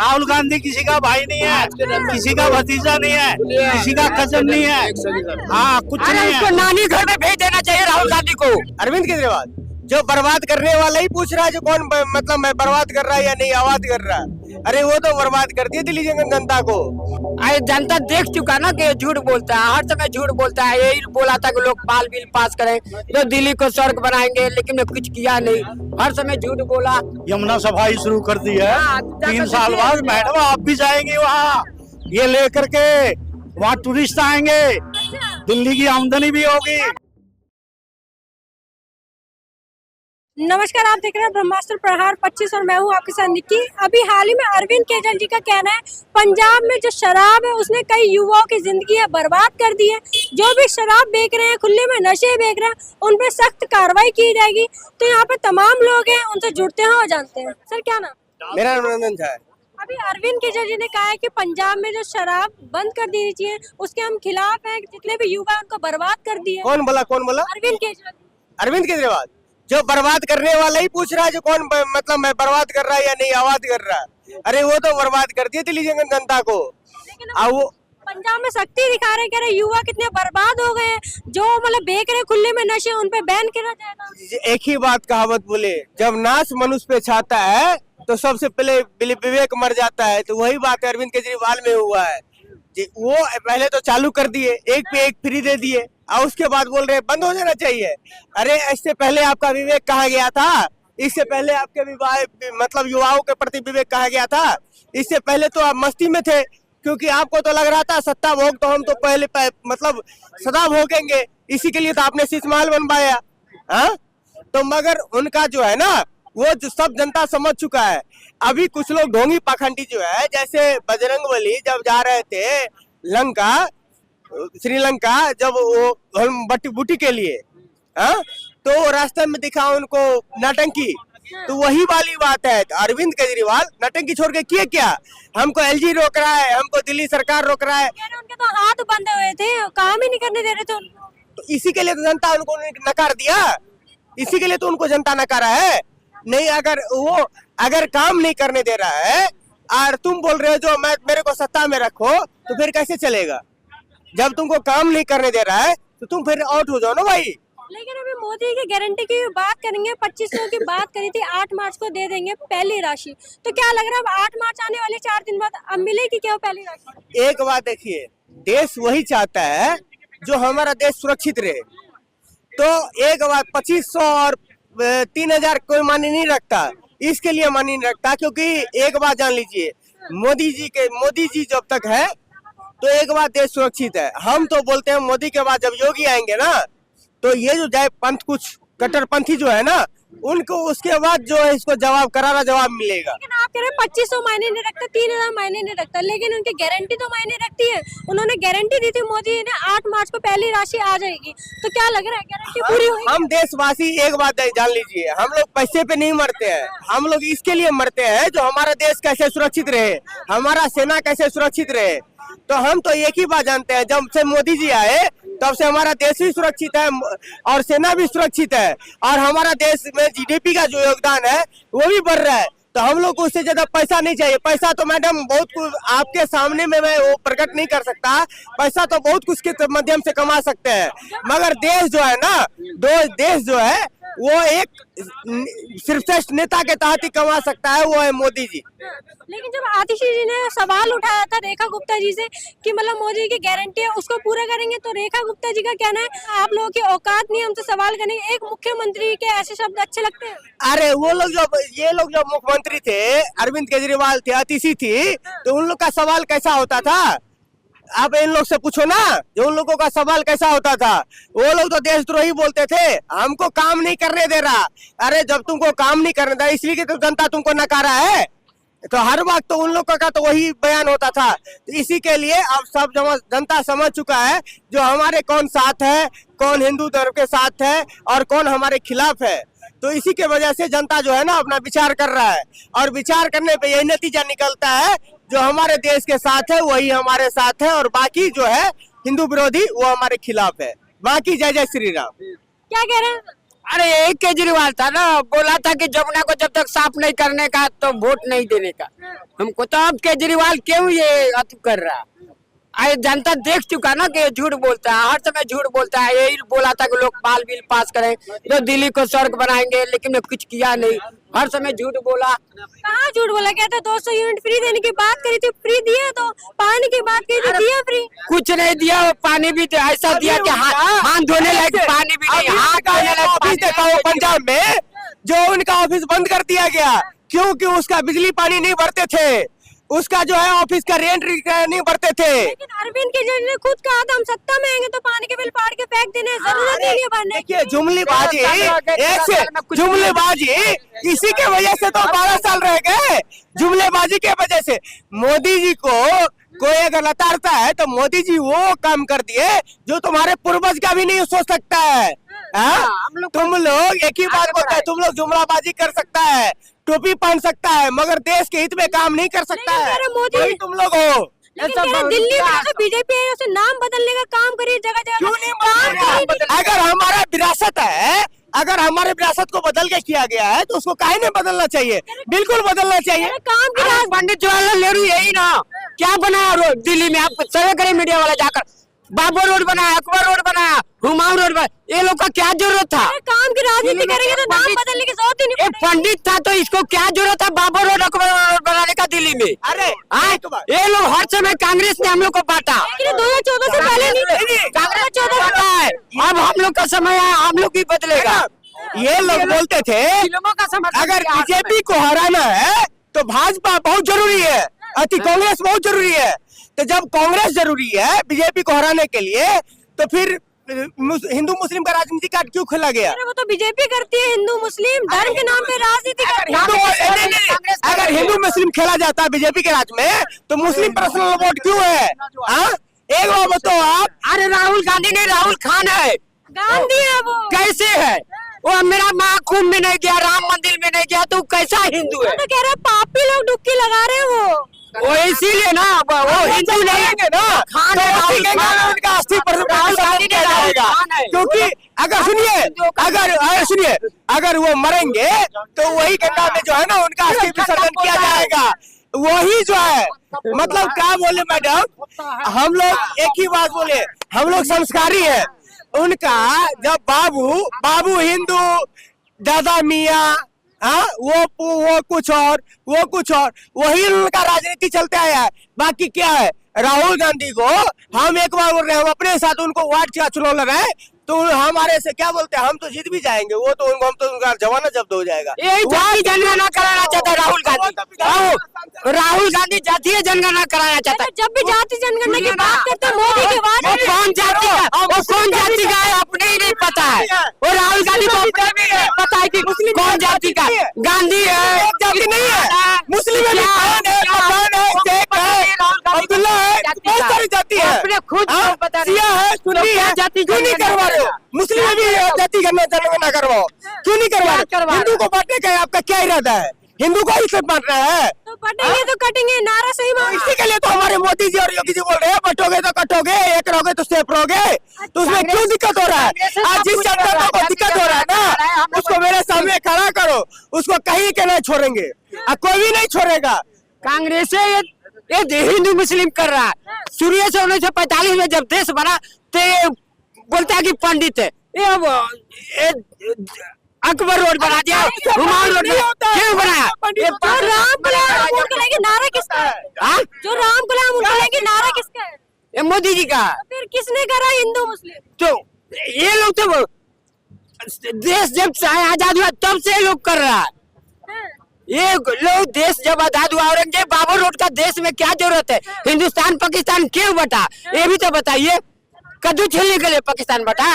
राहुल गांधी किसी का भाई नहीं है, किसी का भतीजा नहीं है, किसी का कजन नहीं है। हाँ, कुछ नहीं है। उसको नानी घर में भेज देना चाहिए राहुल गांधी को। अरविंद केजरीवाल जो बर्बाद करने वाला ही पूछ रहा है, जो कौन मतलब मैं बर्बाद कर रहा है या नहीं आबाद कर रहा है। अरे वो तो बर्बाद कर दिया दिल्ली जनता को। अरे जनता देख चुका ना कि झूठ बोलता है, हर समय झूठ बोलता है। यही बोला था कि लोग बाल बिल पास करें, जो दिल्ली को सड़क बनाएंगे, लेकिन कुछ किया नहीं, हर समय झूठ बोला। यमुना सफाई शुरू कर दी है। हाँ, 3 साल बाद मैडम आप भी जाएंगे वहाँ, ये लेकर के वहाँ टूरिस्ट आएंगे, दिल्ली की आमदनी भी होगी। नमस्कार, आप देख रहे हैं ब्रह्मास्त्र प्रहार 25 और मैं हूं आपके साथ निक्की। अभी हाल ही में अरविंद केजरीवाल जी का कहना है पंजाब में जो शराब है उसने कई युवाओं की जिंदगी है बर्बाद कर दी है। जो भी शराब बेच रहे हैं, खुले में नशे बेच रहे हैं, उन पर सख्त कार्रवाई की जाएगी। तो यहाँ पे तमाम लोग हैं, उनसे जुड़ते हैं और जानते हैं। सर क्या नाम? मेरा नाम रंजन झा है। अभी अरविंद केजरीवाल जी ने कहा है कि पंजाब में जो शराब बंद कर देनी चाहिए, उसके हम खिलाफ हैं। जितने भी युवा हैं उनको बर्बाद कर दिए। कौन बोला? अरविंद केजरीवाल। अरविंद केजरीवाल जो बर्बाद करने वाला ही पूछ रहा है, जो कौन मतलब मैं बर्बाद कर रहा है या नहीं आबाद कर रहा है। अरे वो तो बर्बाद कर दिया दिल्ली जनता को। लेकिन वो पंजाब में सख्ती दिखा रहे, कह रहे युवा कितने बर्बाद हो गए हैं, जो मतलब बेच रहे खुले में नशे, उन पे बैन किया जाएगा। एक ही बात कहावत बोले, जब नाश मनुष्य पे छाता है तो सबसे पहले विवेक मर जाता है। तो वही बात अरविंद केजरीवाल में हुआ है। वो पहले तो चालू कर दिए, एक पे एक फ्री दे दिए, और उसके बाद बोल रहे बंद हो जाना चाहिए। अरे इससे पहले आपका विवेक कहाँ गया था? इससे पहले आपके मतलब युवाओं के प्रति विवेक कहाँ गया था? इससे पहले तो आप मस्ती में थे, क्योंकि आपको तो लग रहा था सत्ता भोग तो हम तो पहले मतलब सदा भोगेंगे। इसी के लिए तो आपने शीश महल बनवाया। हाँ, तो मगर उनका जो है ना, वो जो सब जनता समझ चुका है। अभी कुछ लोग ढोंगी पाखंडी जो है, जैसे बजरंगबली जब जा रहे थे लंका, श्रीलंका, जब वो बूटी के लिए, हाँ, तो रास्ते में दिखा उनको नौटंकी। तो वही वाली बात है। अरविंद केजरीवाल नौटंकी छोड़ के किए क्या? हमको एलजी रोक रहा है, हमको दिल्ली सरकार रोक रहा है। उनके तो हाथ बंधे हुए थे, काम ही नहीं करने दे रहे थे उनको। तो इसी के लिए तो जनता उनको नकार दिया, इसी के लिए तो उनको जनता नकारा है। नहीं, अगर काम नहीं करने दे रहा है और तुम बोल रहे हो जो मेरे को सत्ता में रखो, तो फिर कैसे चलेगा? जब तुमको काम नहीं करने दे रहा है तो तुम फिर आउट हो जाओ ना भाई। लेकिन अभी मोदी की गारंटी की बात करेंगे, 2500 की बात करी थी, 8 मार्च को दे देंगे पहली राशि। तो क्या लग रहा है अब 8 मार्च आने वाले 4 दिन बाद अब मिलेगी क्या पहली राशि? एक बात देखिए, देश वही चाहता है जो हमारा देश सुरक्षित रहे। तो एक बात 2500 और 3000 कोई मानी नहीं रखता। इसके लिए मानी नहीं रखता क्योंकि एक बात जान लीजिए, मोदी जी जब तक है तो एक बात देश सुरक्षित है। हम तो बोलते हैं मोदी के बाद जब योगी आएंगे ना, तो ये जो जाए पंथ कुछ कट्टरपंथी जो है ना, उनको उसके बाद जो है इसको करारा जवाब मिलेगा। लेकिन आप कह रहे हैं 2500 मायने नहीं रखता, 3000 मायने नहीं रखता, लेकिन उनकी गारंटी तो मायने रखती है। उन्होंने गारंटी दी थी मोदी ने 8 मार्च को पहली राशि आ जाएगी। तो क्या लग रहा है गारंटी पूरी होगी? हम देशवासी एक बात जान लीजिए, हम लोग पैसे पे नहीं मरते हैं, हम लोग इसके लिए मरते हैं जो हमारा देश कैसे सुरक्षित रहे, हमारा सेना कैसे सुरक्षित रहे। तो हम तो एक ही बात जानते हैं, जब से मोदी जी आए तब से हमारा देश भी सुरक्षित है और सेना भी सुरक्षित है, और हमारा देश में जीडीपी का जो योगदान है वो भी बढ़ रहा है। तो हम लोग को उससे ज्यादा पैसा नहीं चाहिए। पैसा तो मैडम बहुत कुछ आपके सामने में मैं वो प्रकट नहीं कर सकता। पैसा तो बहुत कुछ के माध्यम से कमा सकते हैं, मगर देश जो है ना, देश जो है वो एक सिर्फ नेता के तहत ही कमा सकता है, वो है मोदी जी। लेकिन जब आतिशी जी ने सवाल उठाया था रेखा गुप्ता जी से कि मतलब मोदी की गारंटी है उसको पूरा करेंगे, तो रेखा गुप्ता जी का कहना है आप लोगों की औकात नहीं हमसे सवाल करने। एक मुख्यमंत्री के ऐसे शब्द अच्छे लगते हैं? अरे ये लोग जब मुख्यमंत्री थे, अरविंद केजरीवाल थे, आतिशी थी, तो उन लोग का सवाल कैसा होता था? आप इन लोग से पूछो ना, जो उन लोगों का सवाल कैसा होता था। वो लोग तो देशद्रोही बोलते थे, हमको काम नहीं करने दे रहा। अरे जब तुमको काम नहीं करने दे रहा, इसलिए तो जनता तुमको नकारा है। तो हर वक्त तो उन लोगों का तो वही बयान होता था। तो इसी के लिए अब सब जनता समझ चुका है जो हमारे कौन साथ है, कौन हिंदू धर्म के साथ है और कौन हमारे खिलाफ है। तो इसी के वजह से जनता जो है ना अपना विचार कर रहा है, और विचार करने पे यही नतीजा निकलता है जो हमारे देश के साथ है वही हमारे साथ है, और बाकी जो है हिंदू विरोधी वो हमारे खिलाफ है। बाकी जय जय श्री राम। क्या कह रहे हैं? अरे यही केजरीवाल था ना, बोला था कि जमुना को जब तक साफ नहीं करने का तो वोट नहीं देने का हमको। तो अब केजरीवाल क्यों ये अति कर रहा? अरे जनता देख चुका ना कि झूठ बोलता है, हर समय झूठ बोलता है। यही बोला था कि लोकपाल बिल पास करें तो दिल्ली को सड़क बनाएंगे, लेकिन कुछ किया नहीं, हर समय झूठ बोला। कहाँ झूठ बोला? क्या था 200 यूनिट फ्री देने की बात करी थी, फ्री दिया। तो पानी की बात करी थी, दिया फ्री? कुछ नहीं दिया, पानी भी ऐसा दिया कि हाथ धोने लायक पानी भी नहीं, हाथ धोने लायक ऑफिस देखा वो पंजाब में, जो उनका ऑफिस बंद कर दिया गया क्योंकि उसका बिजली पानी नहीं भरते थे, उसका जो है ऑफिस का रेंट नहीं भरते थे। लेकिन अरविंद केजरीवाल ने खुद कहा था हम सत्ता में आएंगे तो पानी के बिल फाड़ के फेंक देने, जरूरत नहीं है भरने की। देखिए जुमलेबाजी, एक से जुमलेबाजी, इसी के वजह से तो 12 साल रह गए, जुमलेबाजी के वजह से। मोदी जी को कोई अगर लताड़ता है तो मोदी जी वो काम कर दिए जो तुम्हारे पूर्वज का भी नहीं सोच सकता है। तुम लोग एक ही बात बोलते हैं, तुम लोग जुमलाबाजी कर सकता है, टोपी पहन सकता है, मगर देश के हित में काम नहीं कर सकता है। वही तुम लोग हो। लेकिन दिल्ली में जो बीजेपी है उसे नाम बदलने का काम करिए, जगह जगह क्यों नहीं बदलेगा? अगर हमारा विरासत है, अगर हमारे विरासत को बदल के किया गया है तो उसको काहे नहीं बदलना चाहिए? बिल्कुल बदलना चाहिए। काम की पंडित जवाहरलाल नेहरू यही ना क्या बनाया रोड दिल्ली में, आप सर्वे करें मीडिया वाला जाकर। बाबू रोड बनाया, अकबर रोड बनाया, हुमायूं रोड बनाया, ये लोग का क्या जरूरत था? काम की राजनीति करेंगे तो नाम बदलने की जरूरत ही नहीं पड़ेगी। पंडित था तो इसको क्या जरूरत है बाबू रोड अकबर रोड बनाने का दिल्ली में? अरे ये लोग हर समय कांग्रेस ने हम लोग को बांटा, 2014 से पहले नहीं, कांग्रेस 14 बांटा है। अब हम लोग का समय है, हम लोग भी बदलेगा। ये लोग बोलते थे अगर बीजेपी को हराना है तो भाजपा बहुत जरूरी है, अति कांग्रेस बहुत जरूरी है। तो जब कांग्रेस जरूरी है बीजेपी को हराने के लिए, तो फिर हिंदू मुस्लिम का राजनीति कार्ड क्यों खोला गया? वो तो बीजेपी करती है, हिंदू मुस्लिम धर्म के नाम पे राजनीति करती है। अगर हिंदू मुस्लिम खेला जाता है बीजेपी के राज में तो मुस्लिम पर्सनल वोट क्यों है? एक बार बताओ आप। अरे राहुल गांधी नहीं, राहुल खान है। गांधी है वो। कैसे है वो? मेरा महाकुंभ में नहीं गया, राम मंदिर में नहीं गया, तो कैसा हिंदू है? तो कह रहे पापी लोग डुबकी लगा रहे हैं वो इसीलिए ना वो हिंदू नहीं है ना, खान है, राहुल खान है, उनका अस्थि प्रदर्शन किया जाएगा। क्योंकि अगर सुनिए अगर वो मरेंगे तो वही गंगा में जो है ना उनका अस्थि विसर्जन किया जाएगा। वही जो है मतलब क्या बोले मैडम, हम लोग एक ही बात बोले, हम लोग संस्कारी है। उनका जब बाबू हिंदू, दादा मियाँ, वो कुछ और वही उनका राजनीति चलते आया है। बाकी क्या है? राहुल गांधी को हम एक बार बोल रहे हैं, हम अपने साथ उनको वार्ड का चुनाव लड़ाए तो हमारे से क्या बोलते हैं, हम तो जीत भी जाएंगे, वो तो हम तो उनका जमानत जब्त हो जाएगा। यही जातीय जनगणना कराना चाहता है राहुल गांधी। राहुल गांधी जातीय जनगणना कराना चाहता है। जब भी जाति जनगणना की बात करते हैं मोदी की बात, वो कौन जाति का है अपने ही नहीं पता है। वो राहुल गांधी को अपने भी नहीं पता है कि कौन जाति का गांधी है, जाति नहीं है, मुस्लिम है, अफगान है, शेख है, अब्दुल्ला है, बहुत सारी जाति है, अपने खुद पता सिया है, सुन्नी है, जाति क्यों नहीं करवा रहे हो? मुस्लिम में भी जाति जनगणना करवाओ, क्यों नहीं करवा रहे? हिंदू को बांटने का आपका क्या इरादा है? हिंदू को ही सब बांट रहा है। तो बटेंगे तो कटेंगे, नारा सही मानो। इसी के लिए तो हमारे मोदी जी और योगी जी बोल रहे हैं बटोगे तो कटोगे, एक रहोगे तो सेफ रहोगे। तो उसमें क्यों दिक्कत हो रहा है? आज जिस जनता को दिक्कत हो रहा है ना, उसको मेरे सामने खड़ा करो, उसको कहीं के नहीं छोड़ेंगे, कोई भी नहीं छोड़ेगा। कांग्रेस ये हिंदू मुस्लिम कर रहा है। शुरू से 1945 में जब देश बना तो बोलता है कि पंडित है, ये अकबर रोड बना दिया, हुमायूं रोड क्यों बनाया? जो राम को लाएंगे नारा किसका है? जो राम को लाएंगे नारा किसका है? ये मोदी जी का। फिर किसने करा हिंदू मुस्लिम? तो ये लोग तो देश जब आजाद हुआ तब से लोग कर रहा है। ये लोग देश जब आजाद हुआ, औरंगजेब बाबर रोड का देश में क्या जरूरत है? हिंदुस्तान पाकिस्तान क्यों बटा? ये भी तो बताइए। कद्दू छीलने के लिए पाकिस्तान बटा?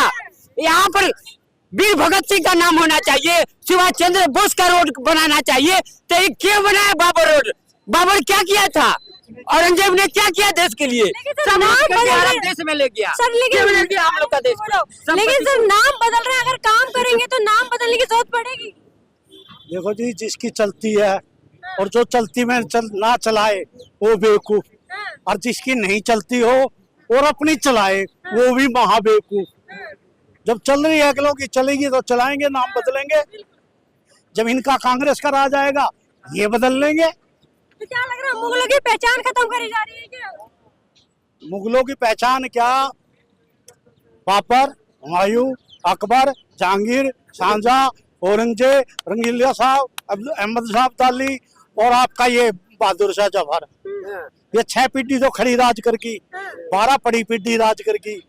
यहाँ पर वीर भगत सिंह का नाम होना चाहिए, सुभाष चंद्र बोस का रोड बनाना चाहिए। तो ये क्यों बनाया बाबर रोड? बाबर क्या किया था? औरंगजेब ने क्या किया देश के लिए? देश में ले गया सर, लेकिन हम लोग का देश। लेकिन सर नाम बदल रहे हैं, अगर काम करेंगे तो नाम बदलने की जरूरत पड़ेगी। देखो जी, जिसकी चलती है और जो चलती में ना चलाए वो बेवकूफ, और जिसकी नहीं चलती हो और अपनी चलाए वो भी महाबेवकूफ। जब चल रही है अगलों की चलेगी तो चलाएंगे, नाम बदलेंगे। जब इनका कांग्रेस का राज आएगा ये बदल लेंगे। तो क्या लग रहा है मुगलों की पहचान खत्म करी जा रही है क्या? मुगलों की पहचान क्या, बाबर, हुमायूं, अकबर, जहांगीर, शाहजहां, औरंगजेब, रंगीला साहब, अहमद शाह अब्दाली और आपका ये बहादुर शाह जफर, ये 6 पीढ़ी तो खड़ी राज कर की, 12 पड़ी पीढ़ी राज कर की।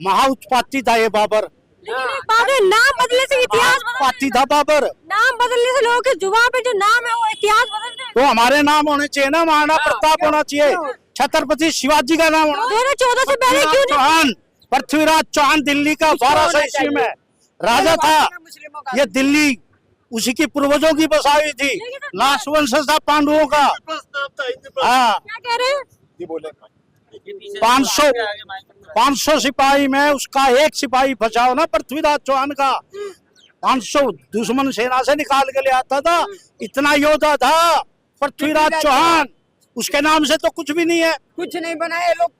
महा उत्पाती था ये बाबर, लेकिन एक बात है, नाम बदलने से इतिहास उत्पाती था बाबर। नाम बदलने से लोगों के जुबान पे जो नाम है वो इतिहास बदलते हैं। तो हमारे नाम होने चाहिए ना, महाराणा प्रताप होना चाहिए, छत्रपति शिवाजी का नाम होना। 2014 से पहले क्यों नहीं? चौहान, पृथ्वीराज चौहान दिल्ली का 1200 ईस्वी में राजा था। ये दिल्ली उसी की पूर्वजों की बसाई थी, लाशवंश था पांडवों का। हाँ, क्या कह रहे हैं? 500 सिपाही में उसका एक सिपाही बचाओ ना, पृथ्वीराज चौहान का। 500 दुश्मन सेना से निकाल के ले आता था, इतना योद्धा था पृथ्वीराज चौहान। उसके नाम से तो कुछ भी नहीं है, कुछ नहीं बनाए लोग,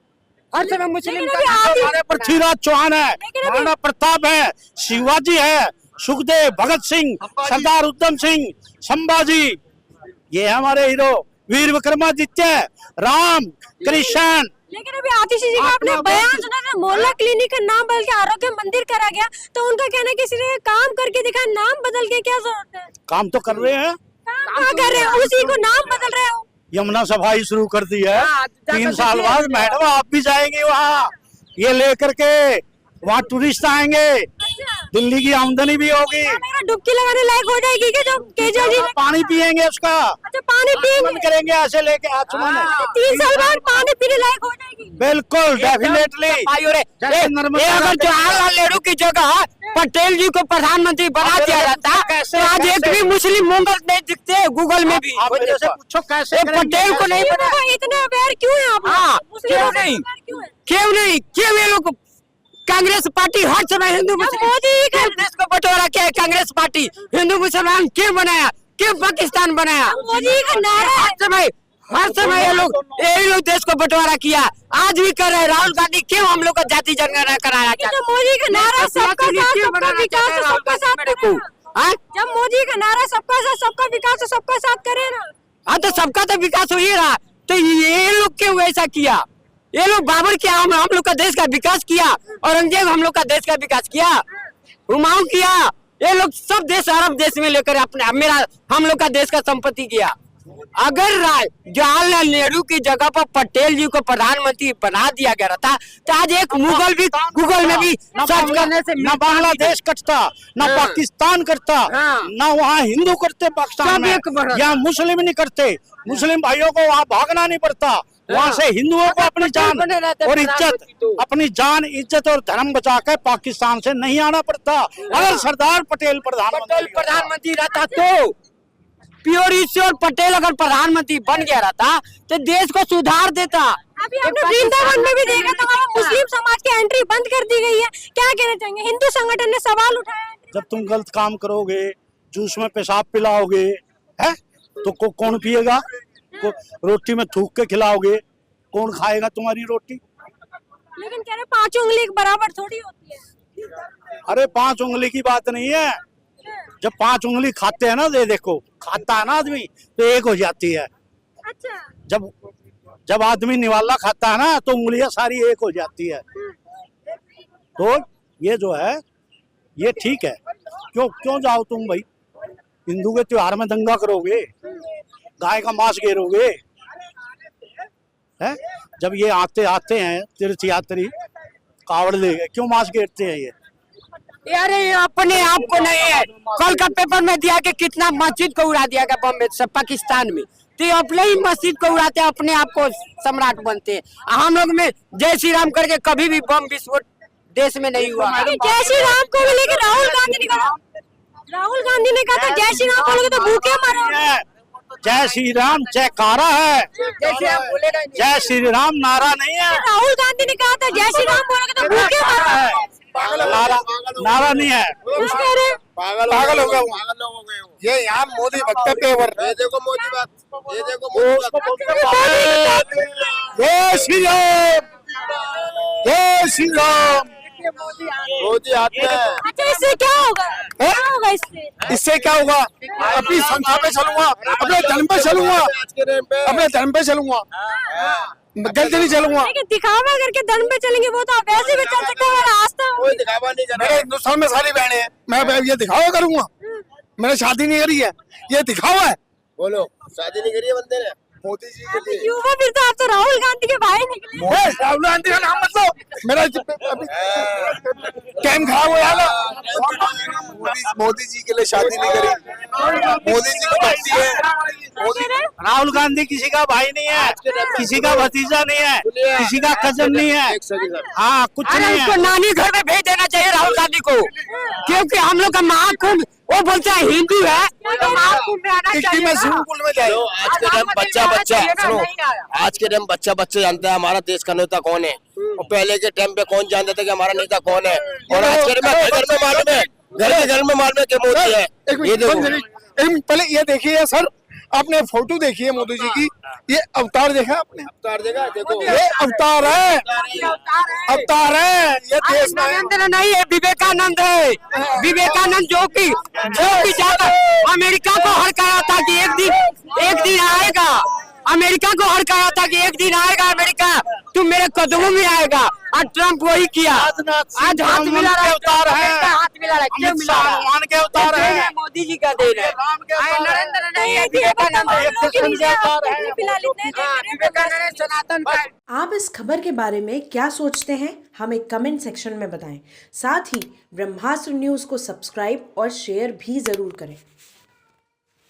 हर समय मुस्लिम लेकिन अभी आप ही- हमारे पृथ्वीराज चौहान है, लेकिन अभी- महाराणा प्रताप है, शिवाजी है, सुखदेव, भगत सिंह, सरदार उधम सिंह, संभाजी, ये हमारे हीरो। वीर विक्रमादित्य, राम, कृष्ण। लेकिन अभी आतिश जी का आपने बयान सुना था, मोहल्ला क्लिनिक का नाम बदल के आरोग्य मंदिर करा गया, तो उनका कहना है किसी ने काम करके दिखा, नाम बदल के क्या जरूरत है? काम तो कर रहे हैं, काम क्या कर रहे हैं? उसी को नाम बदल रहे हो। यमुना सफाई शुरू कर दी है। हाँ, 3 साल बाद मैडम आप भी जाएंगे वहाँ, ये लेकर के वहाँ टूरिस्ट आएंगे, दिल्ली की आमदनी भी होगी। क्या लग रहा है, डुबकी लगाने लायक हो जाएगी क्या जो केजरीवाल जी ने? पानी पियेंगे उसका, अच्छा, पानी पिएंगे? बंद करेंगे ऐसे लेके आसमान में। 3 साल बाद पानी पीने लायक हो जाएगी। बिल्कुल, डेफिनेटली। अगर जवाहरलाल नेहरू की जगह पटेल जी को प्रधानमंत्री बना दिया जाता तो आज एक भी मुस्लिम मुंगल नहीं दिखते गूगल में भी। आप मेरे से पूछो कैसे ये करेंगे? पटेल को नहीं बना, इतने अवेयर क्यों है आप? हाँ, मुस्लिमों से क्यों नहीं? अवेयर क्यों है? क्यों ये लोग कांग्रेस पार्टी हर समय हिंदू मुस्लिम मोदी का- देश को बंटवारा किया है। कांग्रेस पार्टी हिंदू मुसलमान क्यों बनाया, क्यों पाकिस्तान बनाया? मोदी का नारा है। हर समय ये लोग यही लोग देश को बंटवारा किया, आज भी कर रहे हैं। राहुल गांधी क्यों हम लोग का जाति जनगणना कराया ये तो मोदी का नारा सबका साथ सबका विकास और सबका साथ करे ना। जब मोदी का नारा सबका साथ सबका विकास और सबका साथ करे ना। हाँ, तो सबका तो विकास हो ही रहा, तो ये लोग क्यों ऐसा किया? ये लोग बाबर क्या हम लोग का देश का विकास किया, औरंगजेब हम लोग का देश का विकास किया, हुमायूं किया, ये लोग सब देश अरब देश में लेकर अपने मेरा हम लोग का देश का संपत्ति किया। अगर जवाहरलाल नेहरू की जगह पर पटेल जी को प्रधानमंत्री बना दिया गया था तो आज एक मुगल भी गूगल में भी सर्च करने से न बांग्लादेश कटता, न पाकिस्तान करता, हाँ। न वहाँ हिंदू करते पाकिस्तान सब में, एक बड़ा- यहाँ मुस्लिम नहीं करते। मुस्लिम भाइयों को वहाँ भागना नहीं पड़ता, वहाँ से हिंदुओं को अपनी जान बने रहते और प्रधानमंत्री इज्जत, तो। अपनी जान, इज्जत और धर्म बचा के पाकिस्तान से नहीं आना पड़ता। अगर सरदार पटेल प्रधानमंत्री रहता तो प्योर ईश्वर पटेल अगर प्रधानमंत्री बन गया रहता तो देश को सुधार देता। अभी हमने वृंदावन में भी देखा तो वहाँ मुस्लिम समाज की एंट्री बंद कर दी गई है। क्या कहना चाहेंगे? हिंदू संगठन ने सवाल उठाया है। जब तुम गलत काम करोगे, जूस में पेशाब पिलाओगे, है तो कौन पिएगा? रोटी में थूक के खिलाओगे, कौन खाएगा तुम्हारी रोटी? लेकिन कह रहे 5 उंगली एक बराबर थोड़ी होती है। अरे 5 उंगली की बात नहीं है, जब 5 उंगली खाते हैं ना, देखो खाता है ना आदमी तो एक हो जाती है। अच्छा, जब आदमी निवाला खाता है ना तो उंगलियां सारी एक हो जाती है। तो ये जो है ये ठीक है। क्यों जाओ तुम भाई हिंदू के त्योहार में दंगा करोगे, गाय का मांस घेरोगे, है? जब ये आते हैं तीर्थ यात्री कावड़ लेके, क्यों मांस घेरते हैं ये? अरे ये अपने आप को नहीं है, कल का पेपर में दिया कि कितना मस्जिद को उड़ा दिया गया बम में सब पाकिस्तान में, तो ये अपने ही मस्जिद को उड़ाते हैं, अपने आप को सम्राट बनते हैं। हम लोग में जय श्री राम करके कभी भी बम विस्फोट देश में नहीं हुआ। लेकिन जय श्री राम को भी लेकिन राहुल गांधी ने कहा जय श्री राम बोलोगे तो भूखे मरोगे। जय श्री राम जयकारा है, जय श्री राम बोलेगा ही नहीं। जय श्री राम नारा नहीं है। राहुल गांधी ने कहा था जय श्री राम बोलोगे तो भूखे मरोगे। नारा नहीं है। क्या कह रहे हैं? पागल हो गए ये यहाँ मोदी वक्तव्य ये देखो मोदी बात, ये देखो मोदी बात। जय श्री राम, जय श्री राम। मोदी हाथ में है। अच्छा इससे क्या होगा, क्या होगा इससे? इससे क्या होगा? अपनी संस्था पे चलूंगा, अपने धर्म पे चलूंगा, आज के टाइम पे अपने धर्म पे चलूंगा, गलत नहीं चलूंगा। लेकिन दिखावा करके धर्म पे चलेंगे वो तो आप वैसे भी चल सकते हैं, हमारा आस्था कोई दिखावा नहीं कर मेरे रहा। हिंदुस्तान में सारी बहनें हैं, मैं ये दिखावा करूंगा? मैंने शादी नहीं करी है, ये दिखावा है। बोलो, शादी नहीं करी है बंदे ने मोदी जी के लिए। युवा फिर तो आप तो राहुल गांधी के भाई निकले। राहुल गांधी का नाम मत लो, मेरा अभी टाइम खराब हो जाएगा। मोदी जी के लिए शादी नहीं करी, मोदी जी को भक्ति है। राहुल गांधी किसी का भाई नहीं है, किसी का भतीजा नहीं है, किसी का कजन नहीं है, हाँ कुछ अरे नहीं उसको है। नानी घर में भेज देना चाहिए राहुल गांधी को, क्योंकि हम लोग का महाकुंभ, वो बोलता है हिंदू है तो महाकुंभ में आना किसी में चाहिए स्विमिंग ना। पूल में जाए। आज के टाइम बच्चा सुनो, आज के टाइम बच्चा जानता है हमारा देश का नेता कौन है, और पहले के टाइम पे कौन जानता था कि हमारा नेता कौन है, और आज के टाइम में घर में मालूम है, घर में मालूम है कि मोदी है। ये देखो, पहले ये देखिए सर, आपने फोटो देखी है मोदी जी की, ये अवतार देखा आपने? अवतार देखा, देखो ये अवतार है, अवतार है, ये देश में नरेंद्र नहीं है, विवेकानंद है। विवेकानंद जो कि जाकर अमेरिका को हड़काया था कि एक दिन आएगा, अमेरिका को हड़काया था कि एक दिन आएगा अमेरिका तुम मेरे कदमों में आएगा, और ट्रम्प वही किया। आज हाथ मिला रहा है, अवतार है, हाथ मिला रहा है, क्यों अमित मिला शाह रहा है? भगवान के अवतार देन है, है, मोदी जी का देन है। नरेंद्र नहीं है, विवेकानंद है। फिलहाल इतने हाँ, विवेकानंद सनातन का है। आप इस खबर के बारे में क्या सोचते हैं, हमें कमेंट सेक्शन में बताएं। साथ ही ब्रह्मास्त्र न्यूज़ को सब्सक्राइब और शेयर भी ज़रूर करें।